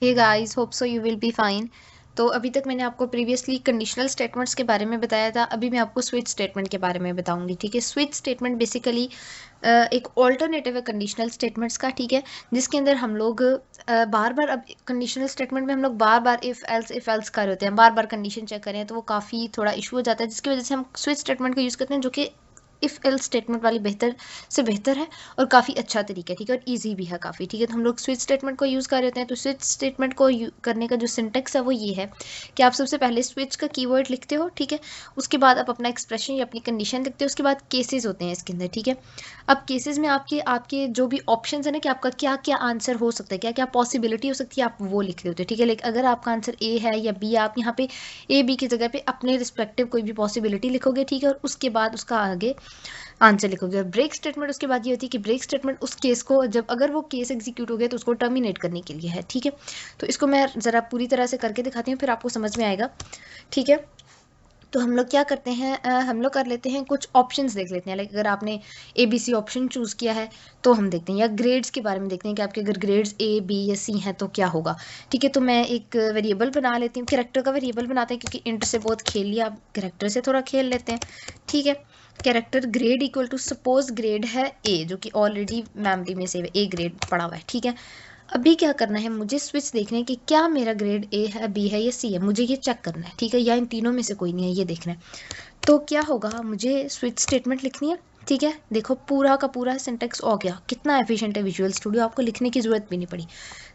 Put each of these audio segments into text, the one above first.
Hey guys, hope so you will be fine. तो अभी तक मैंने आपको प्रीवियसली कंडीशनल स्टेटमेंट्स के बारे में बताया था। अभी मैं आपको स्विच स्टेटमेंट के बारे में बताऊंगी। ठीक है, स्विच स्टेटमेंट बेसिकली एक ऑल्टरनेटिव है कंडीशनल स्टेटमेंट्स का। ठीक है, जिसके अंदर हम लोग बार बार, अब कंडीशनल स्टेटमेंट में हम लोग बार बार इफ एल्स कर रहे होते हैं, बार बार कंडीशन चेक करें तो वो काफ़ी थोड़ा इशू हो जाता है, जिसकी वजह से हम स्विच स्टेटमेंट का यूज़ करते हैं, जो कि इफ एल्स स्टेटमेंट वाली बेहतर से बेहतर है और काफ़ी अच्छा तरीका है। ठीक है, और ईजी भी है काफ़ी। ठीक है, तो हम लोग स्विच स्टेटमेंट को यूज़ कर रहे होते हैं। तो स्विच स्टेटमेंट को करने का जो सिंटेक्स है वो ये है कि आप सबसे पहले स्विच का कीवर्ड लिखते हो। ठीक है, उसके बाद आप अपना एक्सप्रेशन या अपनी कंडीशन लिखते हो। उसके बाद केसेस होते हैं इसके अंदर। ठीक है, अब केसेस में आपके आपके जो भी ऑप्शन है ना, कि आपका क्या क्या आंसर हो सकता है, क्या क्या पॉसिबिलिटी हो सकती है, आप वो लिख रहे होते हो। ठीक है, लेकिन अगर आपका आंसर ए है या बी, आप यहाँ पे ए बी की जगह पे अपने रिस्पेक्टिव कोई भी पॉसिबिलिटी लिखोगे। ठीक है, और उसके बाद उसका आगे आंसर लिखोगे। और ब्रेक स्टेटमेंट उसके बाद ये होती है कि ब्रेक स्टेटमेंट उस केस को, जब अगर वो केस एग्जीक्यूट हो गया तो उसको टर्मिनेट करने के लिए है। ठीक है, तो इसको मैं ज़रा पूरी तरह से करके दिखाती हूँ, फिर आपको समझ में आएगा। ठीक है, तो हम लोग क्या करते हैं, हम लोग कर लेते हैं कुछ ऑप्शंस देख लेते हैं। लाइक अगर आपने A B C option choose किया है तो हम देखते हैं, या ग्रेड्स के बारे में देखते हैं कि आपके अगर ग्रेड्स ए बी या सी हैं तो क्या होगा। ठीक है, तो मैं एक वेरिएबल बना लेती हूँ, कैरेक्टर का वेरिएबल बनाते हैं, क्योंकि इंट से बहुत खेल लिया, अब कैरेक्टर से थोड़ा खेल लेते हैं। ठीक है, character grade equal to, suppose grade है ए, जो कि ऑलरेडी मेमोरी में सेव है, ए ग्रेड पड़ा हुआ है। ठीक है, अभी क्या करना है, मुझे स्विच देखना है कि क्या मेरा ग्रेड ए है, बी है या सी है, मुझे ये चेक करना है। ठीक है, या इन तीनों में से कोई नहीं है, ये देखना है। तो क्या होगा, मुझे स्विच स्टेटमेंट लिखनी है। ठीक है, देखो पूरा का पूरा सिंटेक्स हो गया, कितना एफिशिएंट है विजुअल स्टूडियो, आपको लिखने की जरूरत भी नहीं पड़ी।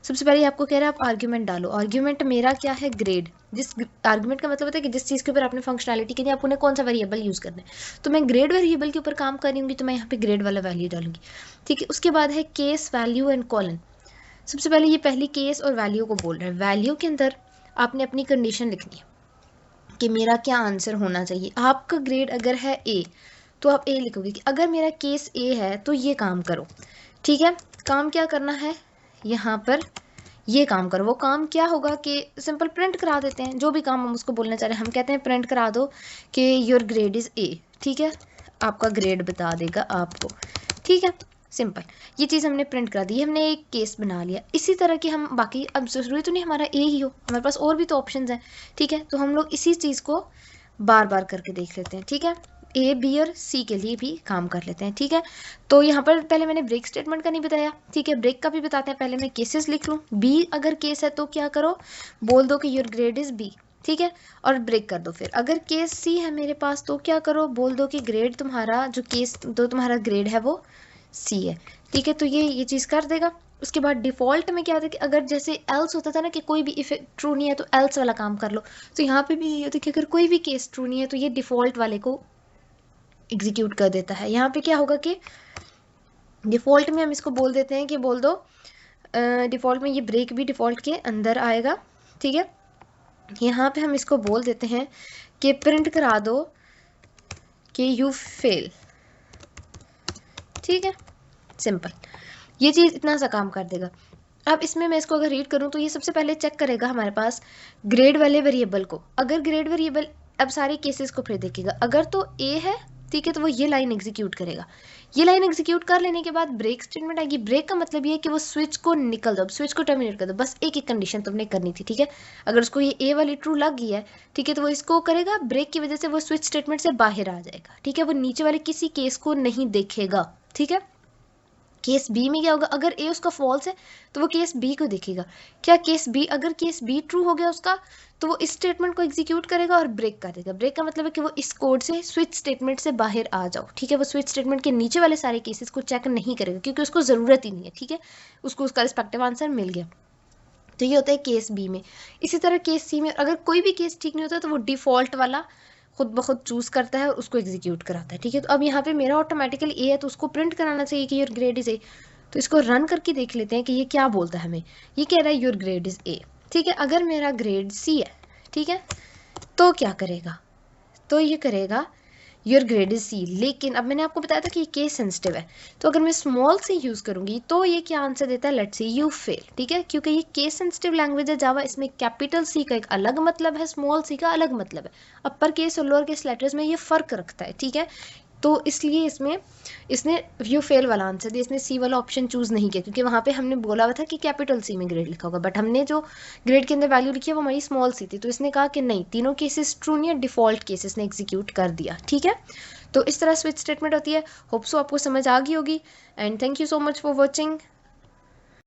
सबसे पहले आपको कह रहा है आप आर्ग्यूमेंट डालो। आर्ग्यूमेंट मेरा क्या है, ग्रेड। जिस आर्ग्यूमेंट का मतलब होता है कि जिस चीज़ के ऊपर आपने फंक्शनैलिटी की, आप उन्हें कौन सा वेरिएबल यूज़ करना है। तो मैं ग्रेड वेरिएबल के ऊपर काम कर रही हूँ, तो मैं यहाँ पे ग्रेड वाला वैल्यू डालूंगी। ठीक है, उसके बाद है केस, वैल्यू एंड कॉलन। सबसे पहले ये पहली केस और वैल्यू को बोल रहा है। वैल्यू के अंदर आपने अपनी कंडीशन लिखनी है कि मेरा क्या आंसर होना चाहिए। आपका ग्रेड अगर है ए तो आप ए लिखोगे कि अगर मेरा केस ए है तो ये काम करो। ठीक है, काम क्या करना है, यहाँ पर ये काम करो। वो काम क्या होगा कि सिंपल प्रिंट करा देते हैं, जो भी काम हम उसको बोलना चाह रहे हैं, हम कहते हैं प्रिंट करा दो कि योर ग्रेड इज़ ए। ठीक है, आपका ग्रेड बता देगा आपको। ठीक है, सिंपल ये चीज़ हमने प्रिंट करा दी, हमने एक केस बना लिया। इसी तरह की हम बाकी, अब ज़रूरी तो नहीं हमारा ए ही हो, हमारे पास और भी तो ऑप्शंस हैं। ठीक है, तो हम लोग इसी चीज़ को बार बार करके देख लेते हैं। ठीक है, ए बी और सी के लिए भी काम कर लेते हैं। ठीक है, तो यहाँ पर पहले मैंने ब्रेक स्टेटमेंट का नहीं बताया। ठीक है, ब्रेक का भी बताते हैं। पहले मैं केसेस लिख लूँ। बी अगर केस है तो क्या करो, बोल दो कि योर ग्रेड इज़ बी। ठीक है, और ब्रेक कर दो। फिर अगर केस सी है मेरे पास तो क्या करो, बोल दो कि ग्रेड तुम्हारा, जो केस तो तुम्हारा ग्रेड है वो सी है। ठीक है, तो ये चीज़ कर देगा। उसके बाद डिफ़ॉल्ट में क्या होता है कि अगर जैसे एल्स होता था ना कि कोई भी इफ ट्रू नहीं है तो एल्स वाला काम कर लो, तो यहाँ पे भी ये होता है कि अगर कोई भी केस ट्रू नहीं है तो ये डिफ़ॉल्ट वाले को एग्जीक्यूट कर देता है। यहाँ पे क्या होगा कि डिफ़ॉल्ट में हम इसको बोल देते हैं कि बोल दो, डिफ़ॉल्ट में ये ब्रेक भी डिफ़ॉल्ट के अंदर आएगा। ठीक है, यहाँ पे हम इसको बोल देते हैं कि प्रिंट करा दो कि यू फेल। ठीक है, सिंपल ये चीज़ इतना सा काम कर देगा। अब इसमें मैं इसको अगर रीड करूँ तो ये सबसे पहले चेक करेगा हमारे पास ग्रेड वाले वेरिएबल को। अगर ग्रेड वेरिएबल, अब सारे केसेस को फिर देखेगा, अगर तो ए है ठीक है तो वो ये लाइन एग्जीक्यूट करेगा। ये लाइन एग्जीक्यूट कर लेने के बाद ब्रेक स्टेटमेंट आएगी। ब्रेक का मतलब ये है कि वो स्विच को निकल दो, स्विच को टर्मिनेट कर दो। बस एक एक कंडीशन तुमने करनी थी। ठीक है, अगर उसको ये ए वाली ट्रू लग गई है, ठीक है, तो वो इसको करेगा, ब्रेक की वजह से वो स्विच स्टेटमेंट से बाहर आ जाएगा। ठीक है, वो नीचे वाले किसी केस को नहीं देखेगा। ठीक है, केस बी में क्या होगा, अगर ए उसका फॉल्स है तो वो केस बी को देखेगा। क्या केस बी, अगर केस बी ट्रू हो गया उसका, तो वो इस स्टेटमेंट को एग्जीक्यूट करेगा और ब्रेक कर देगा। ब्रेक का मतलब है कि वो इस कोड से, स्विच स्टेटमेंट से बाहर आ जाओ। ठीक है, वो स्विच स्टेटमेंट के नीचे वाले सारे केसेस को चेक नहीं करेगा क्योंकि उसको ज़रूरत ही नहीं है। ठीक है, उसको उसका रिस्पेक्टिव आंसर मिल गया। तो ये होता है केस बी में। इसी तरह केस सी में अगर कोई भी केस ठीक नहीं होता तो वो डिफ़ॉल्ट वाला खुद ब खुद चूज़ करता है और उसको एग्जीक्यूट कराता है। ठीक है, तो अब यहाँ पे मेरा ऑटोमेटिकली ए है तो उसको प्रिंट कराना चाहिए कि योर ग्रेड इज़ ए। तो इसको रन करके देख लेते हैं कि ये क्या बोलता है हमें। ये कह रहा है योर ग्रेड इज़ ए। ठीक है, अगर मेरा ग्रेड सी है, ठीक है, तो क्या करेगा, तो ये करेगा योर ग्रेड इज सी। लेकिन अब मैंने आपको बताया था कि ये केस सेंसिटिव है, तो अगर मैं स्मॉल सी यूज़ करूंगी तो ये क्या आंसर देता है, लेट्स सी यू फेल। ठीक है, क्योंकि ये केस सेंसिटिव लैंग्वेज है जावा, इसमें कैपिटल सी का एक अलग मतलब है, स्मॉल सी का अलग मतलब है। अपर केस और लोअर केस लेटर्स में ये फ़र्क रखता है। ठीक है, तो इसलिए इसमें इसने व्यू फेल वाला आंसर दिया, इसने सी वाला ऑप्शन चूज़ नहीं किया, क्योंकि वहाँ पे हमने बोला हुआ था कि कैपिटल सी में ग्रेड लिखा होगा, बट हमने जो ग्रेड के अंदर वैल्यू लिखी है वो हमारी स्मॉल सी थी। तो इसने कहा कि नहीं, तीनों केसेस ट्रू नहीं है, डिफ़ॉल्ट केसेस ने एग्जीक्यूट कर दिया। ठीक है, तो इस तरह स्विच स्टेटमेंट होती है। होप सो आपको समझ आ गई होगी, and thank you so much for watching.